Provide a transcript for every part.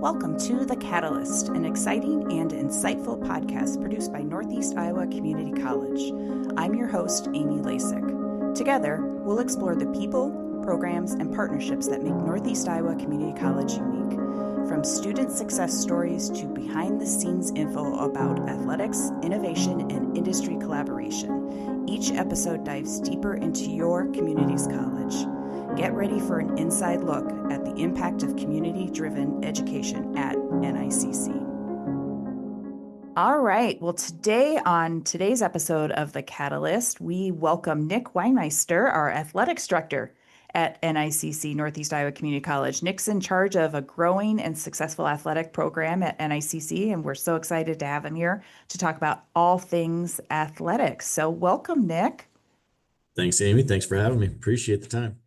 Welcome to The Catalyst, an exciting and insightful podcast produced by Northeast Iowa Community College. I'm your host, Amy Lasack. Together, we'll explore the people, programs, and partnerships that make Northeast Iowa Community College unique. From student success stories to behind-the-scenes info about athletics, innovation, and industry collaboration, each episode dives deeper into your community's college. Get ready for an inside look at the impact of community-driven education at NICC. All right. Well, on today's episode of The Catalyst, we welcome Nick Weinmeister, our athletics director at NICC, Northeast Iowa Community College. Nick's in charge of a growing and successful athletic program at NICC, and we're so excited to have him here to talk about all things athletics. So welcome, Nick. Thanks, Amy. Thanks for having me. Appreciate the time.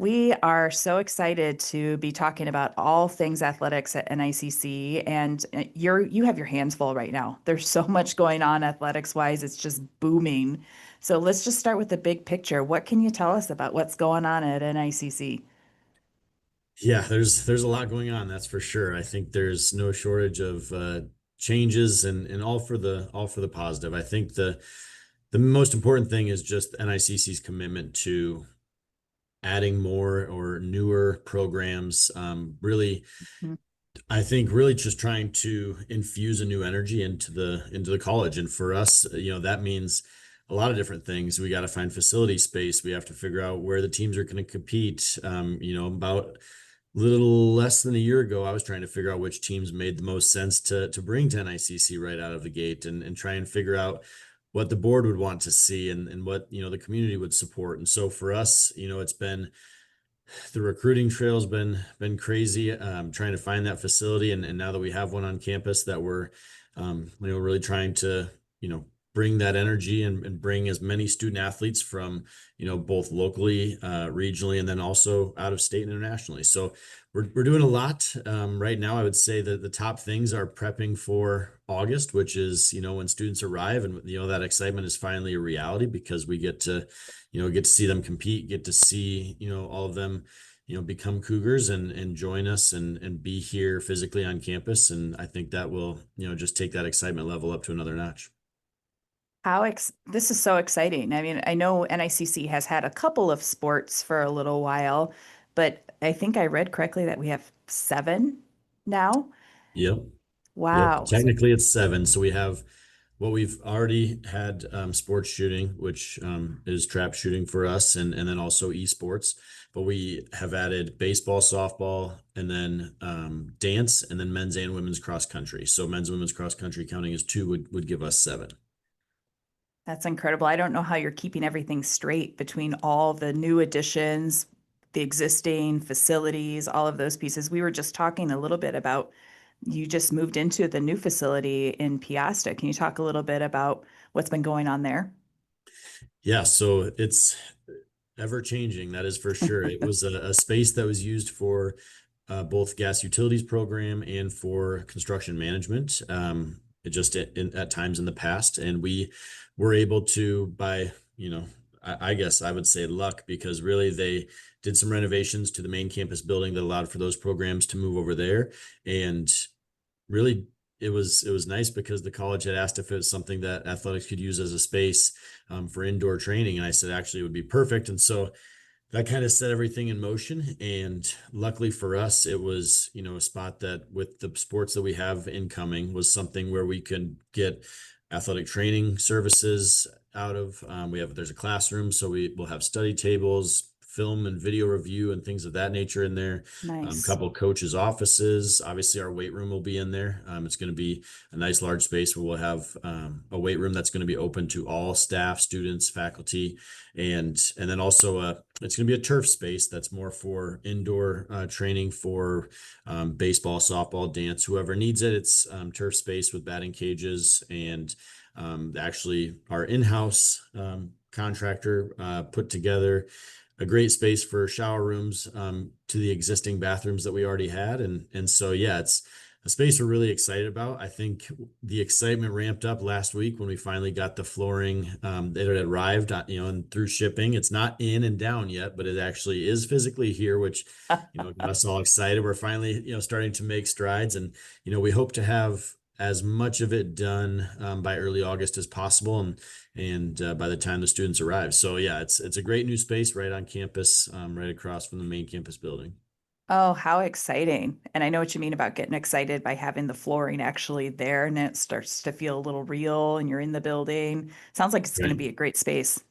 We are so excited to be talking about all things athletics at NICC, and you have your hands full right now. There's so much going on athletics-wise. It's just booming. So let's just start with the big picture. What can you tell us about what's going on at NICC? Yeah, there's a lot going on, that's for sure. I think there's no shortage of changes and all for the positive. I think the most important thing is just NICC's commitment to adding more or newer programs. Really, I think really just trying to infuse a new energy into the college. And for us, that means a lot of different things. We got to find facility space. We have to figure out where the teams are going to compete. About a little less than a year ago, I was trying to figure out which teams made the most sense to bring to NICC right out of the gate and try and figure out what the board would want to see and what, the community would support. And so for us, it's been, the recruiting trail's been crazy, trying to find that facility. And now that we have one on campus that we're, really trying to, bring that energy and bring as many student athletes from, both locally, regionally, and then also out of state and internationally. So we're doing a lot right now. I would say that the top things are prepping for August, which is, when students arrive and, that excitement is finally a reality because we get to see them compete, get to see, all of them, become Cougars and join us and be here physically on campus. And I think that will, just take that excitement level up to another notch. This is so exciting. I mean, I know NICC has had a couple of sports for a little while, but I think I read correctly that we have 7 now. Yep. Yep. Wow. Technically it's 7. So we have what we've already had, sports shooting, which is trap shooting for us, and then also esports. But we have added baseball, softball, and then dance, and then men's and women's cross country. So men's and women's cross country counting as 2 would give us 7. That's incredible. I don't know how you're keeping everything straight between all the new additions, the existing facilities, all of those pieces. We were just talking a little bit about you just moved into the new facility in Peosta. Can you talk a little bit about what's been going on there? Yeah, so it's ever changing, that is for sure. It was a space that was used for both gas utilities program and for construction management. At times in the past, and we were able to, by I guess I would say luck, because really they did some renovations to the main campus building that allowed for those programs to move over there. And really it was nice because the college had asked if it was something that athletics could use as a space for indoor training, and I said actually it would be perfect. And so that kind of set everything in motion. And luckily for us, it was, a spot that with the sports that we have incoming was something where we could get athletic training services out of. There's a classroom, so we will have study tables, film and video review and things of that nature in there. Nice. A couple coaches' offices. Obviously, our weight room will be in there. It's going to be a nice large space where we'll have a weight room that's going to be open to all staff, students, faculty, and then also it's going to be a turf space that's more for indoor training for baseball, softball, dance, whoever needs it. It's turf space with batting cages, and actually our in-house contractor put together a great space for shower rooms to the existing bathrooms that we already had. And so, yeah, it's a space we're really excited about. I think the excitement ramped up last week when we finally got the flooring that had arrived, and through shipping. It's not in and down yet, but it actually is physically here, which, got us all excited. We're finally, starting to make strides, and, we hope to have as much of it done by early August as possible, and by the time the students arrive. So yeah, it's a great new space right on campus, right across from the main campus building. Oh, how exciting. And I know what you mean about getting excited by having the flooring actually there and it starts to feel a little real and you're in the building. Sounds like it's going to Right. be a great space.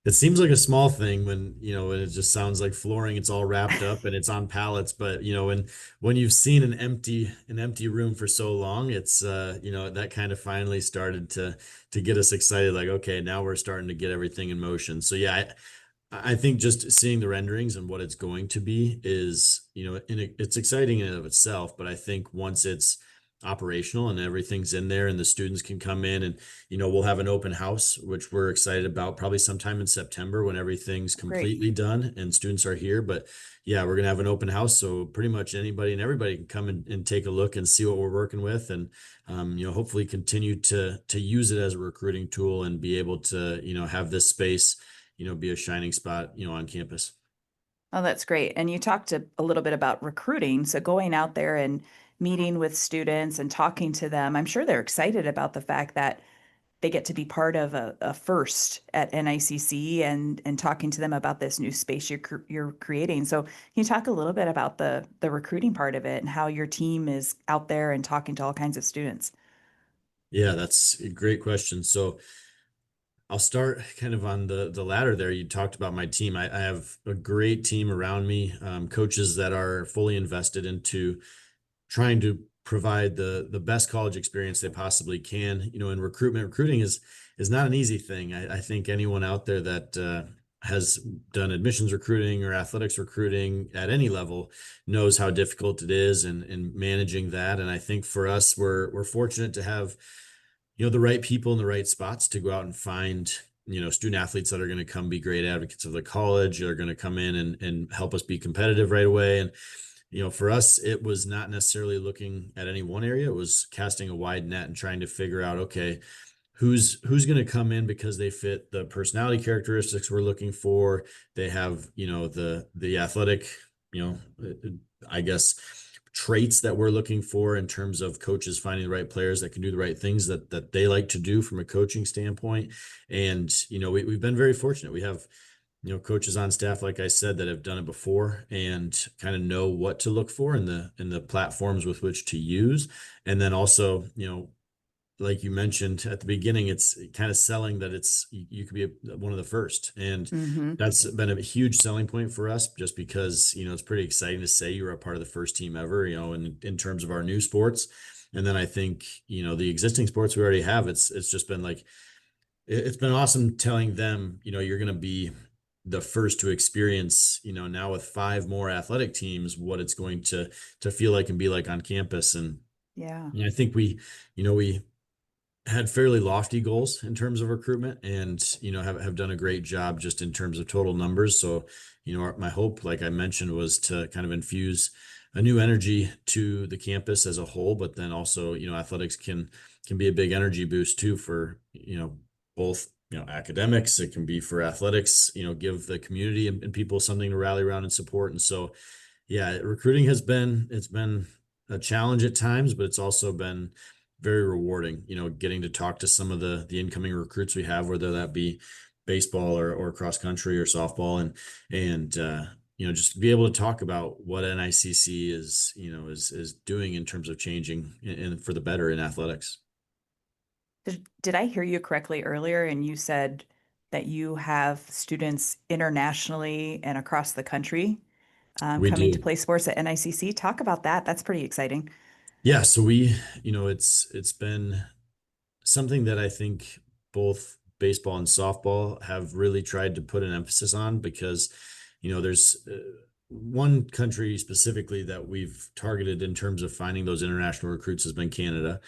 It seems like a small thing when it just sounds like flooring, it's all wrapped up and it's on pallets. But when you've seen an empty room for so long, it's that kind of finally started to get us excited, like, okay, now we're starting to get everything in motion. So yeah, I think just seeing the renderings and what it's going to be is, it's exciting in and of itself, but I think once it's operational and everything's in there and the students can come in and, we'll have an open house, which we're excited about probably sometime in September when everything's Great. completely done and students are here. But yeah, we're going to have an open house. So pretty much anybody and everybody can come and take a look and see what we're working with. And, hopefully continue to use it as a recruiting tool and be able to, have this space be a shining spot, on campus. Oh, that's great. And you talked a little bit about recruiting. So going out there and meeting with students and talking to them, I'm sure they're excited about the fact that they get to be part of a first at NICC and talking to them about this new space you're creating. So can you talk a little bit about the recruiting part of it and how your team is out there and talking to all kinds of students? Yeah, that's a great question. So I'll start kind of on the ladder there. You talked about my team. I have a great team around me, coaches that are fully invested into trying to provide the best college experience they possibly can. In recruiting is not an easy thing. I think anyone out there that has done admissions recruiting or athletics recruiting at any level knows how difficult it is and managing that. And I think for us, we're fortunate to have the right people in the right spots to go out and find student athletes that are going to come be great advocates of the college, are going to come in and help us be competitive right away. And for us, it was not necessarily looking at any one area. It was casting a wide net and trying to figure out, okay, who's going to come in because they fit the personality characteristics we're looking for. They have, the athletic, I guess, traits that we're looking for in terms of coaches finding the right players that can do the right things that they like to do from a coaching standpoint. And, we've been very fortunate. We have coaches on staff, like I said, that have done it before and kind of know what to look for in the platforms with which to use. And then also, like you mentioned at the beginning, it's kind of selling that you could be one of the first. And Mm-hmm. that's been a huge selling point for us just because, it's pretty exciting to say you were a part of the first team ever, in terms of our new sports. And then I think, the existing sports we already have, it's just been like, it's been awesome telling them, you're going to be the first to experience, now with 5 more athletic teams, what it's going to feel like and be like on campus. And Yeah. I think we had fairly lofty goals in terms of recruitment and, have done a great job just in terms of total numbers. So, my hope, like I mentioned, was to kind of infuse a new energy to the campus as a whole, but then also, athletics can be a big energy boost too for, both, academics. It can be for athletics, give the community and people something to rally around and support. And so, yeah, recruiting it's been a challenge at times, but it's also been very rewarding, getting to talk to some of the incoming recruits we have, whether that be baseball or cross country or softball, and just be able to talk about what NICC is doing in terms of changing and for the better in athletics. Did I hear you correctly earlier? And you said that you have students internationally and across the country We coming to do. play sports at NICC. Talk about that. That's pretty exciting. Yeah, so it's been something that I think both baseball and softball have really tried to put an emphasis on because, there's one country specifically that we've targeted in terms of finding those international recruits has been Canada,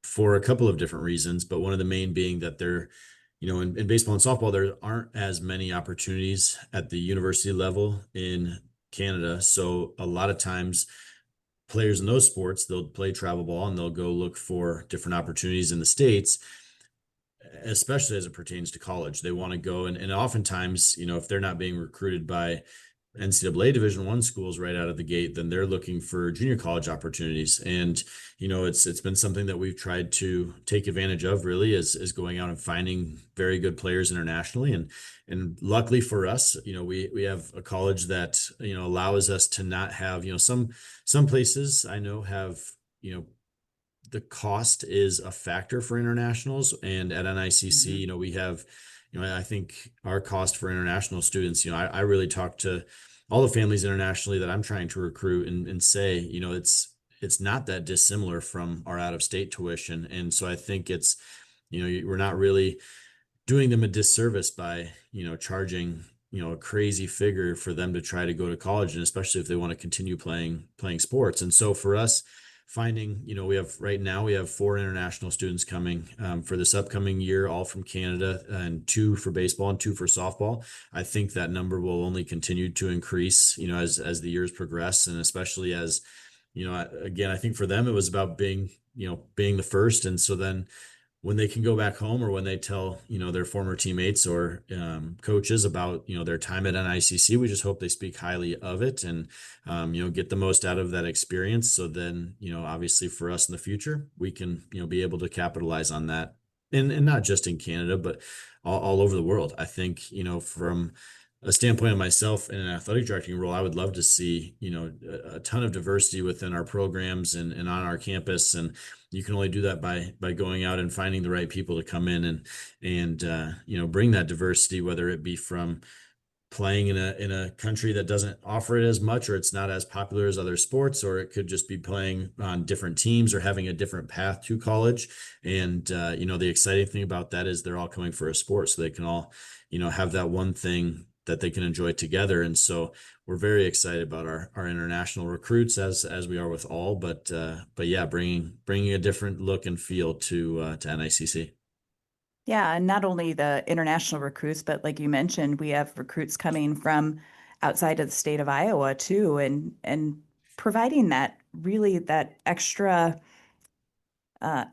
for a couple of different reasons, but one of the main being that they're, in baseball and softball, there aren't as many opportunities at the university level in Canada. So a lot of times players in those sports, they'll play travel ball and they'll go look for different opportunities in the States, especially as it pertains to college. They want to go and oftentimes, if they're not being recruited by NCAA Division I schools right out of the gate, then they're looking for junior college opportunities. And, it's been something that we've tried to take advantage of really is going out and finding very good players internationally. And luckily for us, we have a college that, allows us to not have, some places I know have, the cost is a factor for internationals. And at NICC, we have, I think our cost for international students, I really talk to all the families internationally that I'm trying to recruit and say, it's not that dissimilar from our out of state tuition. And so I think it's, we're not really doing them a disservice by, charging, a crazy figure for them to try to go to college, and especially if they want to continue playing sports. And so for us, finding, we have 4 international students coming for this upcoming year, all from Canada, and 2 for baseball and 2 for softball. I think that number will only continue to increase, as the years progress, and especially as, again, I think for them it was about being the first, and so then when they can go back home or when they tell, their former teammates or coaches about, their time at NICC, we just hope they speak highly of it and, get the most out of that experience. So then, obviously for us in the future, we can, be able to capitalize on that. And not just in Canada, but all over the world. I think, from a standpoint of myself in an athletic directing role, I would love to see, a ton of diversity within our programs and on our campus. And you can only do that by going out and finding the right people to come in and bring that diversity, whether it be from playing in a country that doesn't offer it as much, or it's not as popular as other sports, or it could just be playing on different teams or having a different path to college. And, the exciting thing about that is they're all coming for a sport, so they can all, have that one thing that they can enjoy together. And so we're very excited about our international recruits as we are with all, but yeah, bringing a different look and feel to NICC. Yeah, and not only the international recruits, but like you mentioned, we have recruits coming from outside of the state of Iowa too, and providing that extra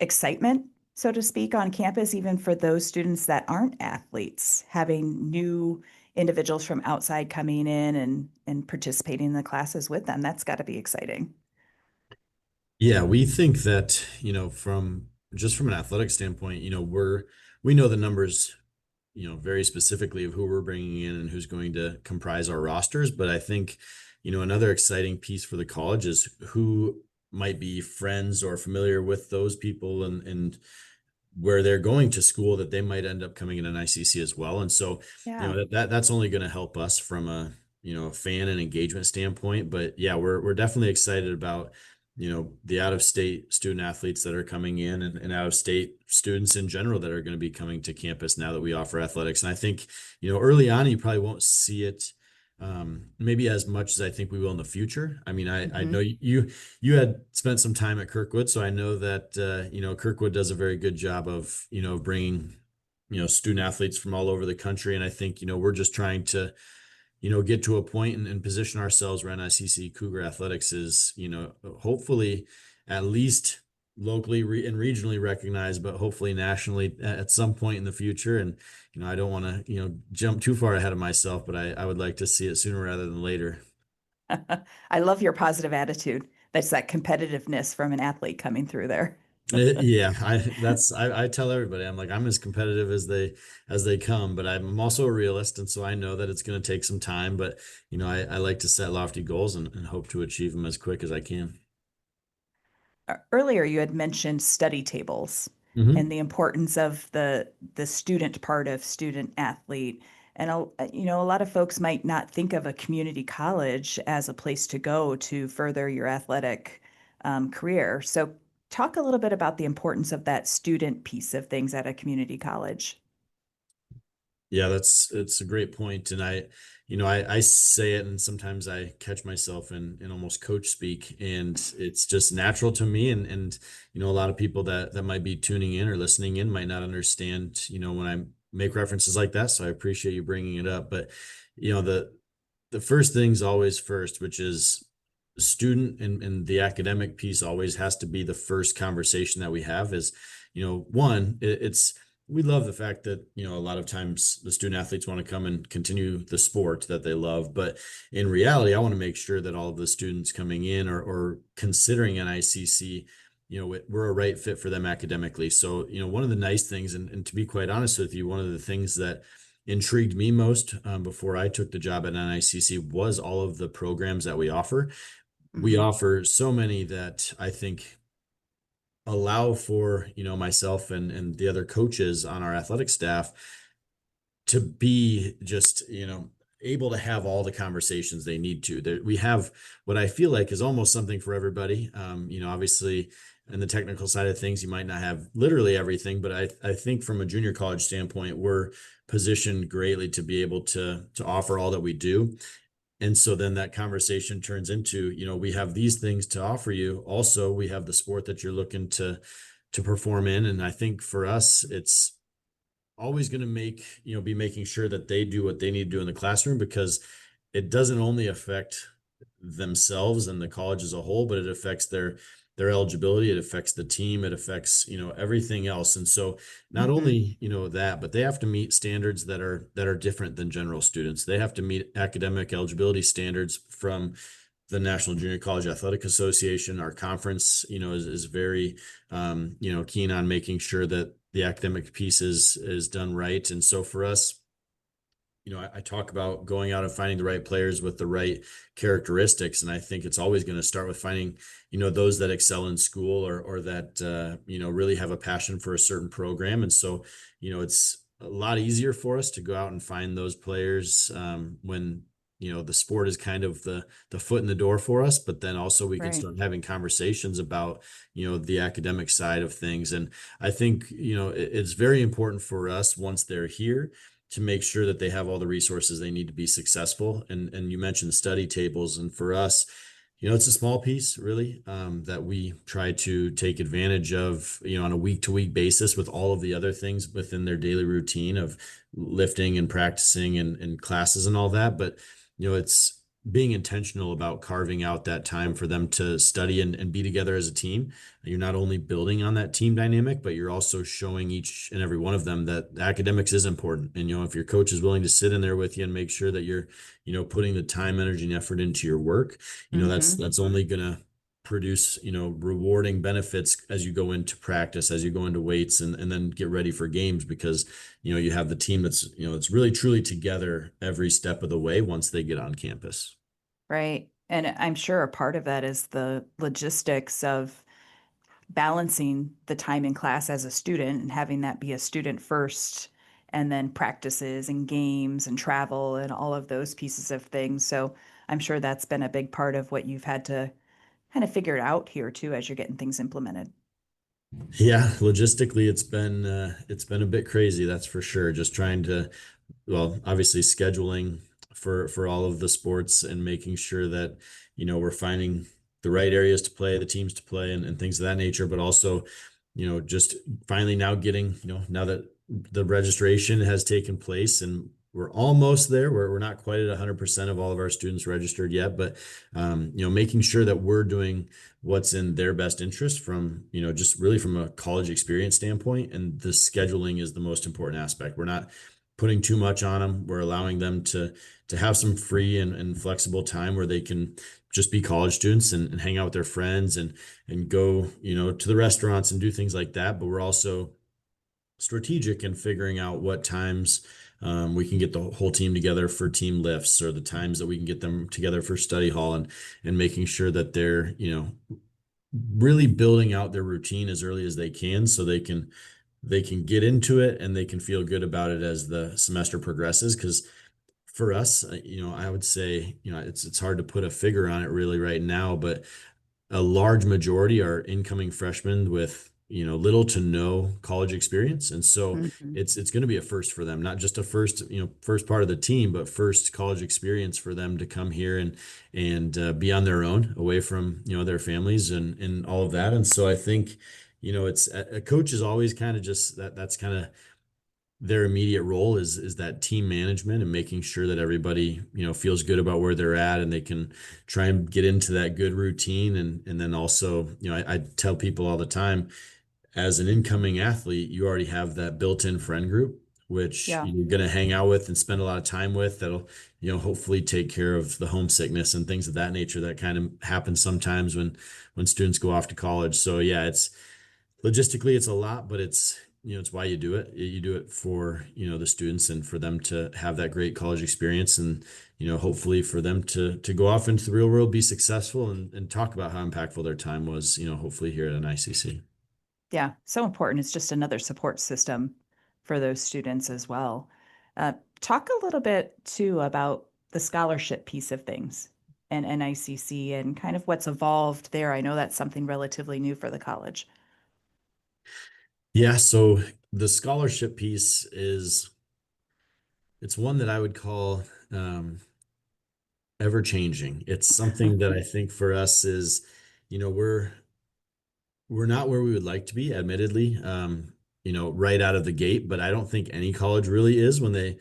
excitement, so to speak, on campus, even for those students that aren't athletes, having new individuals from outside coming in and participating in the classes with them. That's got to be exciting. Yeah, we think that, from an athletic standpoint, we know the numbers, very specifically of who we're bringing in and who's going to comprise our rosters. But I think, another exciting piece for the college is who might be friends or familiar with those people and where they're going to school, that they might end up coming in an ICC as well. And so, Yeah. that's only going to help us from a, a fan and engagement standpoint. But yeah, we're definitely excited about, the out of state student athletes that are coming in and out of state students in general that are going to be coming to campus now that we offer athletics. And I think, early on, you probably won't see it maybe as much as I think we will in the future. I mean, I know you had spent some time at Kirkwood, so I know that, Kirkwood does a very good job of, bringing, student athletes from all over the country. And I think, we're just trying to, get to a point and position ourselves where NICC Cougar Athletics is, hopefully at least locally and regionally recognized, but hopefully nationally at some point in the future. And, I don't want to, jump too far ahead of myself, but I would like to see it sooner rather than later. I love your positive attitude. That's that competitiveness from an athlete coming through there. Yeah, I tell everybody, I'm like, I'm as competitive as they come, but I'm also a realist. And so I know that it's going to take some time, but I like to set lofty goals and hope to achieve them as quick as I can. Earlier, you had mentioned study tables Mhm. and the importance of the student part of student athlete. And a lot of folks might not think of a community college as a place to go to further your athletic career. So, talk a little bit about the importance of that student piece of things at a community college. Yeah, it's a great point. And I say it and sometimes I catch myself in almost coach speak, and it's just natural to me. And a lot of people that might be tuning in or listening in might not understand, when I make references like that. So I appreciate you bringing it up. But, the first thing's always first, which is student and the academic piece always has to be the first conversation that we have. Is, one, it's we love the fact that, a lot of times the student athletes want to come and continue the sport that they love. But in reality, I want to make sure that all of the students coming in or considering NICC, we're a right fit for them academically. So, one of the nice things, and to be quite honest with you, one of the things that intrigued me most before I took the job at NICC was all of the programs that we offer. We Mm-hmm. offer so many that I think allow for, myself and the other coaches on our athletic staff to be just, able to have all the conversations they need to. We have what I feel like is almost something for everybody. Obviously, in the technical side of things, you might not have literally everything, but I think from a junior college standpoint, we're positioned greatly to be able to offer all that we do. And so then that conversation turns into, we have these things to offer you. Also, we have the sport that you're looking to perform in. And I think for us, it's always going to be making sure that they do what they need to do in the classroom, because it doesn't only affect themselves and the college as a whole, but it affects their eligibility. It affects the team. It affects, everything else. And so not Mm-hmm. only, that, but they have to meet standards that are different than general students. They have to meet academic eligibility standards from the National Junior College Athletic Association. Our conference, is very, keen on making sure that the academic piece is done right. And so for us, I talk about going out and finding the right players with the right characteristics. And I think it's always going to start with finding, those that excel in school or that, really have a passion for a certain program. And so, it's a lot easier for us to go out and find those players when, the sport is kind of the foot in the door for us, but then also we can Right. start having conversations about, the academic side of things. And I think, it's very important for us once they're here to make sure that they have all the resources they need to be successful. And you mentioned study tables. And for us, it's a small piece really that we try to take advantage of, on a week to week basis with all of the other things within their daily routine of lifting and practicing and classes and all that. But, it's being intentional about carving out that time for them to study and be together as a team. You're not only building on that team dynamic, but you're also showing each and every one of them that academics is important. And, if your coach is willing to sit in there with you and make sure that you're, putting the time, energy, and effort into your work, Mm-hmm. that's only going to produce, rewarding benefits as you go into practice, as you go into weights and then get ready for games, because, you have the team that's, it's really truly together every step of the way once they get on campus. Right. And I'm sure a part of that is the logistics of balancing the time in class as a student and having that be a student first, and then practices and games and travel and all of those pieces of things. So I'm sure that's been a big part of what you've had to kind of figure out here too as you're getting things implemented. Yeah, logistically, it's been a bit crazy, that's for sure. Just trying to, well, obviously scheduling for all of the sports and making sure that, we're finding the right areas to play, the teams to play, and things of that nature. But also, just finally now getting, now that the registration has taken place and we're almost there. We're not quite at 100% of all of our students registered yet, but making sure that we're doing what's in their best interest from, just really from a college experience standpoint. And the scheduling is the most important aspect. We're not putting too much on them. We're allowing them to have some free and flexible time where they can just be college students and hang out with their friends and go, to the restaurants and do things like that. But we're also strategic in figuring out what times we can get the whole team together for team lifts, or the times that we can get them together for study hall, and making sure that they're, really building out their routine as early as they can, so they can get into it and they can feel good about it as the semester progresses. Because for us, I would say, it's hard to put a figure on it really right now, but a large majority are incoming freshmen with, little to no college experience. And so Mm-hmm. it's going to be a first for them, not just a first, first part of the team, but first college experience for them to come here and be on their own, away from, their families and all of that. And so I think, it's a coach is always kind of just that's kind of their immediate role is that team management and making sure that everybody, feels good about where they're at and they can try and get into that good routine. And then also, I tell people all the time, as an incoming athlete, you already have that built-in friend group, which Yeah. you're going to hang out with and spend a lot of time with. That'll, hopefully take care of the homesickness and things of that nature that kind of happen sometimes when students go off to college. So yeah, it's logistically it's a lot, but it's why you do it. You do it for, the students and for them to have that great college experience and, hopefully for them to go off into the real world, be successful and talk about how impactful their time was, hopefully here at NICC. Yeah, so important. It's just another support system for those students as well. Talk a little bit too about the scholarship piece of things and NICC and kind of what's evolved there. I know that's something relatively new for the college. Yeah, so the scholarship piece it's one that I would call ever changing. It's something that I think for us is, you know, we're we're not where we would like to be, admittedly, right out of the gate, but I don't think any college really is when they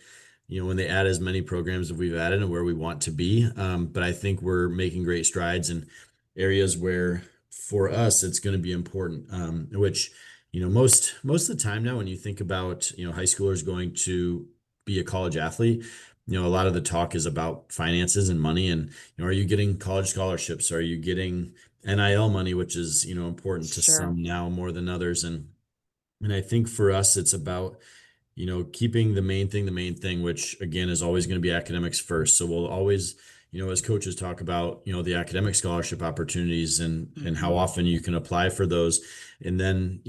add as many programs as we've added and where we want to be. But I think we're making great strides in areas where for us it's going to be important, which, most of the time now when you think about, high schoolers going to be a college athlete, a lot of the talk is about finances and money and, are you getting college scholarships? Are you getting NIL money, which is, important to Sure. some now more than others. And I think for us, it's about, keeping the main thing, which again is always going to be academics first. So we'll always, as coaches talk about, the academic scholarship opportunities and how Hmm. often you can apply for those. And then,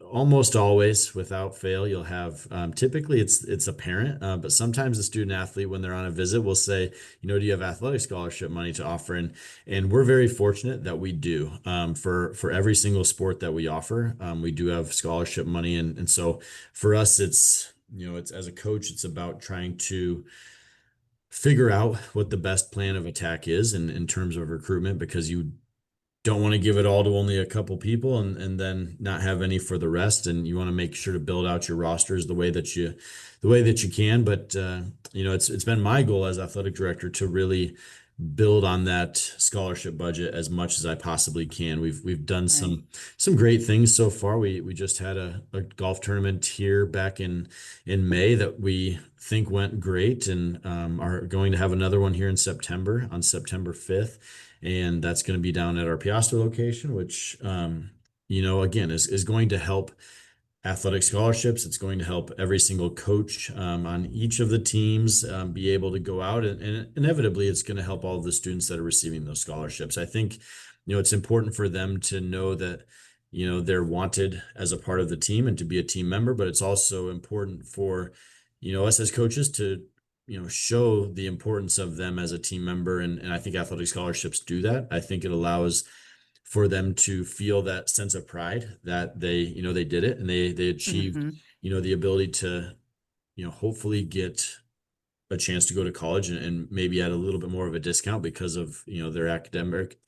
almost always without fail, you'll have typically it's a parent, but sometimes a student athlete when they're on a visit will say, do you have athletic scholarship money to offer? And we're very fortunate that we do. For every single sport that we offer, we do have scholarship money, and so for us, it's as a coach, it's about trying to figure out what the best plan of attack is in terms of recruitment, because you don't want to give it all to only a couple people and then not have any for the rest. And you want to make sure to build out your rosters the way that you can. But it's been my goal as athletic director to really build on that scholarship budget as much as I possibly can. We've done Right. some great things so far. We just had a golf tournament here back in May that we think went great, and are going to have another one here in September on September 5th. And that's going to be down at our Peosta location, which, again, is going to help athletic scholarships. It's going to help every single coach on each of the teams be able to go out, and inevitably it's going to help all of the students that are receiving those scholarships. I think, it's important for them to know that, they're wanted as a part of the team and to be a team member, but it's also important for, us as coaches to, show the importance of them as a team member. And I think athletic scholarships do that. I think it allows for them to feel that sense of pride that they did it and they achieved, Hmm. the ability to, hopefully get a chance to go to college and maybe at a little bit more of a discount because of, their academic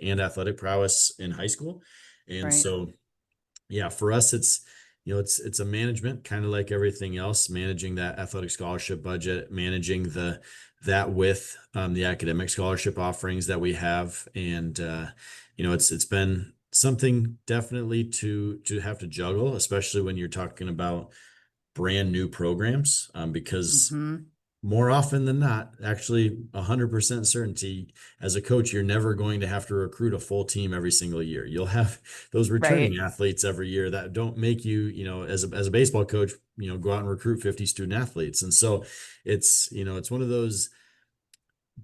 and athletic prowess in high school. And Right. so, yeah, for us, it's a management, kind of like everything else, managing that athletic scholarship budget, managing that with the academic scholarship offerings that we have. And it's been something definitely to have to juggle, especially when you're talking about brand new programs, because Hmm. more often than not, actually 100% certainty, as a coach, you're never going to have to recruit a full team every single year. You'll have those returning Right. athletes every year that don't make you, as a baseball coach, go out and recruit 50 student athletes. And so it's one of those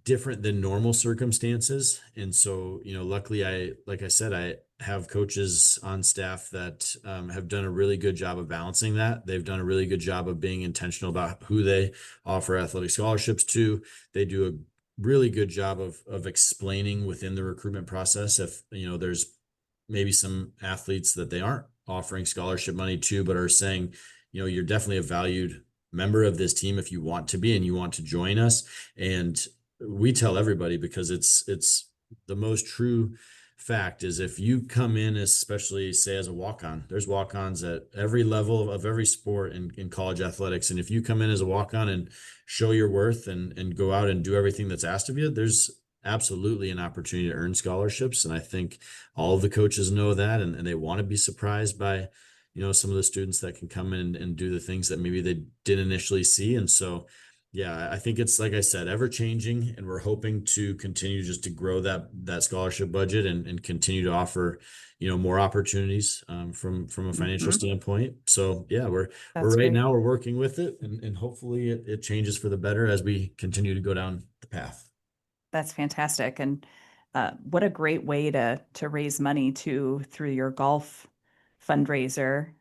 different than normal circumstances. And so, luckily like I said, I have coaches on staff that have done a really good job of balancing that. They've done a really good job of being intentional about who they offer athletic scholarships to. They do a really good job of explaining within the recruitment process if, there's maybe some athletes that they aren't offering scholarship money to, but are saying, you're definitely a valued member of this team if you want to be and you want to join us. And we tell everybody, because it's the most true fact is if you come in, especially say as a walk-on, there's walk-ons at every level of every sport in college athletics. And if you come in as a walk-on and show your worth and go out and do everything that's asked of you, there's absolutely an opportunity to earn scholarships. And I think all of the coaches know that, and they want to be surprised by, some of the students that can come in and do the things that maybe they didn't initially see. And so, yeah, I think it's, like I said, ever changing, and we're hoping to continue just to grow that scholarship budget and continue to offer, more opportunities from a financial Mhm. standpoint. So yeah, we're That's right great. now we're working with it, and hopefully it changes for the better as we continue to go down the path. That's fantastic. And what a great way to raise money too through your golf fundraiser.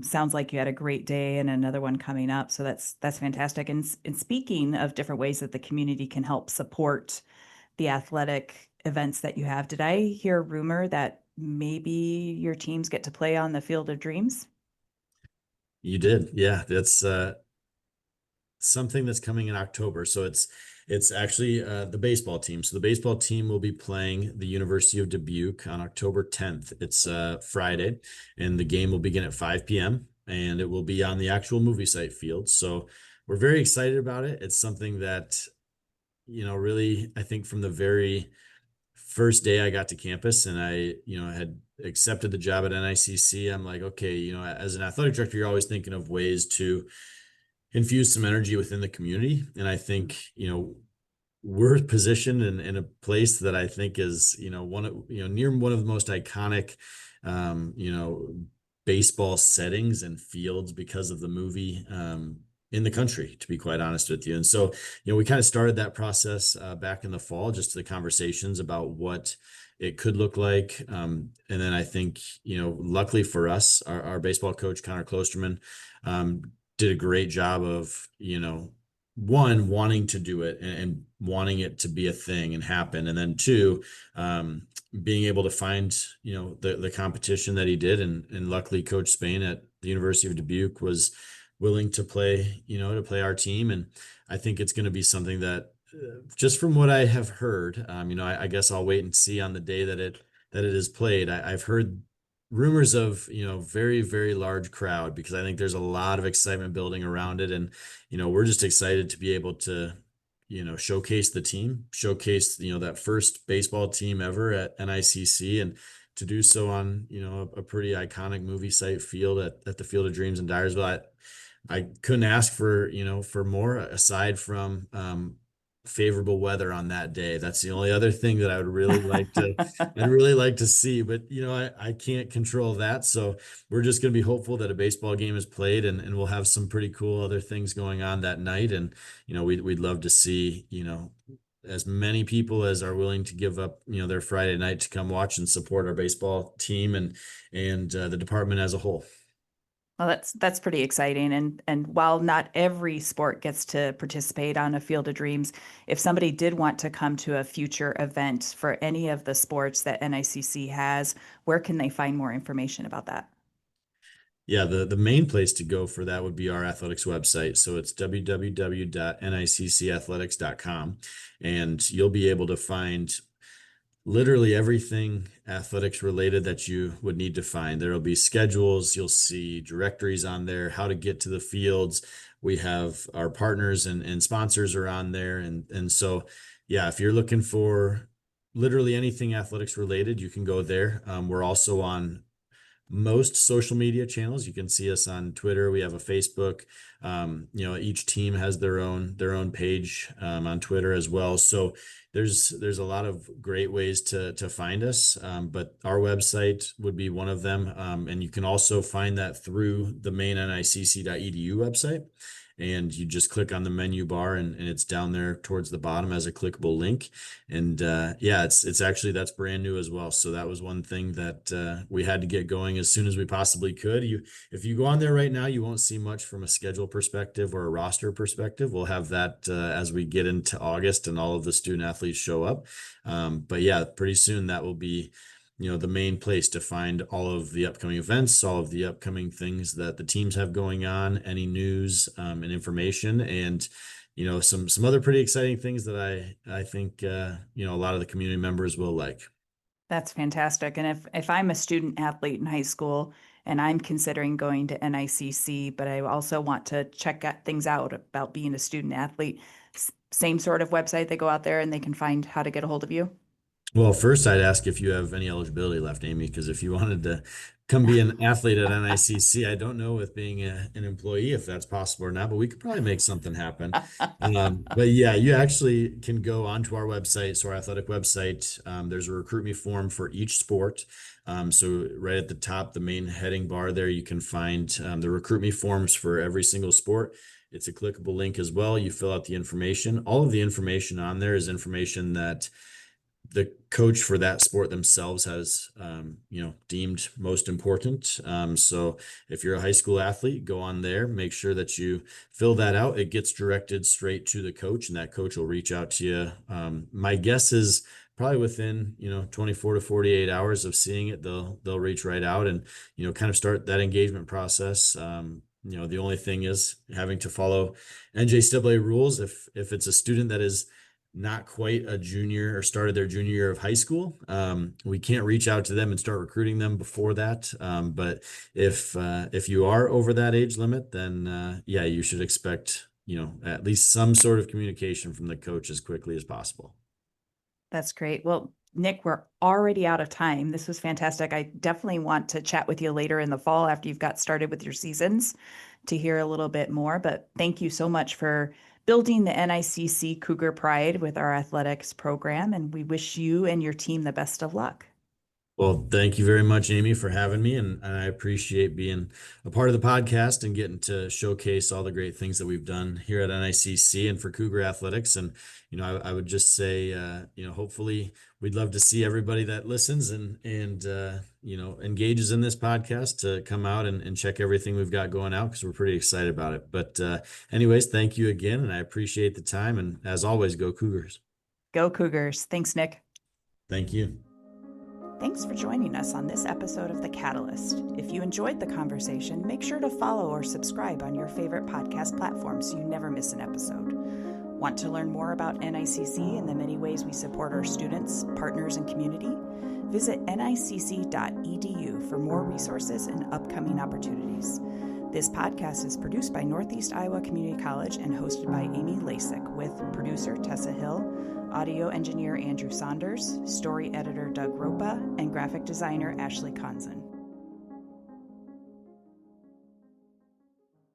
Sounds like you had a great day and another one coming up. So that's fantastic. And speaking of different ways that the community can help support the athletic events that you have, did I hear a rumor that maybe your teams get to play on the Field of Dreams? You did, yeah. That's something that's coming in October. So it's actually the baseball team. So the baseball team will be playing the University of Dubuque on October 10th. It's Friday, and the game will begin at 5 p.m. and it will be on the actual movie site field. So we're very excited about it. It's something that, really, I think from the very first day I got to campus and I, had accepted the job at NICC, I'm like, okay, as an athletic director, you're always thinking of ways to infuse some energy within the community. And I think, we're positioned in a place that I think is, near one of the most iconic, um, you know, baseball settings and fields because of the movie, in the country, to be quite honest with you. And so, we kind of started that process back in the fall, just the conversations about what it could look like. And then I think, luckily for us, our baseball coach, Connor Klosterman, um, did a great job of, one, wanting to do it and wanting it to be a thing and happen. And then two, being able to find, the competition that he did. And luckily Coach Spain at the University of Dubuque was willing to play, to play our team. And I think it's going to be something that, just from what I have heard, I guess I'll wait and see on the day that it is played. I've heard rumors of, very, very large crowd, because I think there's a lot of excitement building around it. And, we're just excited to be able to, showcase the team, showcase, that first baseball team ever at NICC, and to do so on, a pretty iconic movie site field at the Field of Dreams in Dyersville. I couldn't ask for, for more, aside from, favorable weather on that day. That's the only other thing that I'd really like to see, but I can't control that. So we're just going to be hopeful that a baseball game is played, and we'll have some pretty cool other things going on that night. And, we'd love to see, as many people as are willing to give up, their Friday night to come watch and support our baseball team and the department as a whole. Well, that's pretty exciting. And while not every sport gets to participate on a Field of Dreams, if somebody did want to come to a future event for any of the sports that NICC has, where can they find more information about that? Yeah, the main place to go for that would be our athletics website. So it's www.niccathletics.com, and you'll be able to find literally everything athletics related that you would need to find. There'll be schedules, you'll see directories on there, how to get to the fields. We have our partners and sponsors are on there. And so, yeah, if you're looking for literally anything athletics related, you can go there. We're also on most social media channels. You can see us on Twitter. We have a Facebook. Each team has their own page on Twitter as well. So there's a lot of great ways to find us. But our website would be one of them. And you can also find that through the main nicc.edu website. And you just click on the menu bar, and it's down there towards the bottom as a clickable link. And yeah, it's actually, that's brand new as well. So that was one thing that we had to get going as soon as we possibly could. If you go on there right now, you won't see much from a schedule perspective or a roster perspective. We'll have that as we get into August and all of the student athletes show up. But yeah, pretty soon that will be, the main place to find all of the upcoming events, all of the upcoming things that the teams have going on, any news and information, and some other pretty exciting things that I think a lot of the community members will like. That's fantastic. And if I'm a student athlete in high school and I'm considering going to NICC, but I also want to check things out about being a student athlete, same sort of website, they go out there and they can find how to get a hold of you. Well, first I'd ask if you have any eligibility left, Amy, because if you wanted to come be an athlete at NICC, I don't know with being an employee if that's possible or not, but we could probably make something happen. But yeah, you actually can go onto our website, so our athletic website. There's a recruit me form for each sport. So right at the top, the main heading bar there, you can find the recruit me forms for every single sport. It's a clickable link as well. You fill out the information. All of the information on there is information that the coach for that sport themselves has, deemed most important. So if you're a high school athlete, go on there, make sure that you fill that out. It gets directed straight to the coach, and that coach will reach out to you. My guess is probably within, 24 to 48 hours of seeing it, they'll reach right out and, kind of start that engagement process. The only thing is having to follow NJAA rules. If it's a student that is not quite a junior or started their junior year of high school, we can't reach out to them and start recruiting them before that. But if you are over that age limit, then yeah, you should expect, at least some sort of communication from the coach as quickly as possible. That's great. Well, Nick, we're already out of time. This was fantastic. I definitely want to chat with you later in the fall after you've got started with your seasons to hear a little bit more. But thank you so much for building the NICC Cougar Pride with our athletics program. And we wish you and your team the best of luck. Well, thank you very much, Amy, for having me. And I appreciate being a part of the podcast and getting to showcase all the great things that we've done here at NICC and for Cougar Athletics. And, I would just say, hopefully we'd love to see everybody that listens and engages in this podcast to come out and check everything we've got going out, because we're pretty excited about it. But anyways, thank you again. And I appreciate the time. And as always, go Cougars. Go Cougars. Thanks, Nick. Thank you. Thanks for joining us on this episode of The Catalyst. If you enjoyed the conversation, make sure to follow or subscribe on your favorite podcast platform so you never miss an episode. Want to learn more about NICC and the many ways we support our students, partners, and community? Visit nicc.edu for more resources and upcoming opportunities. This podcast is produced by Northeast Iowa Community College and hosted by Amy Lasack, with producer Tessa Hill, audio engineer Andrew Saunders, story editor Doug Ropa, and graphic designer Ashley Conzen.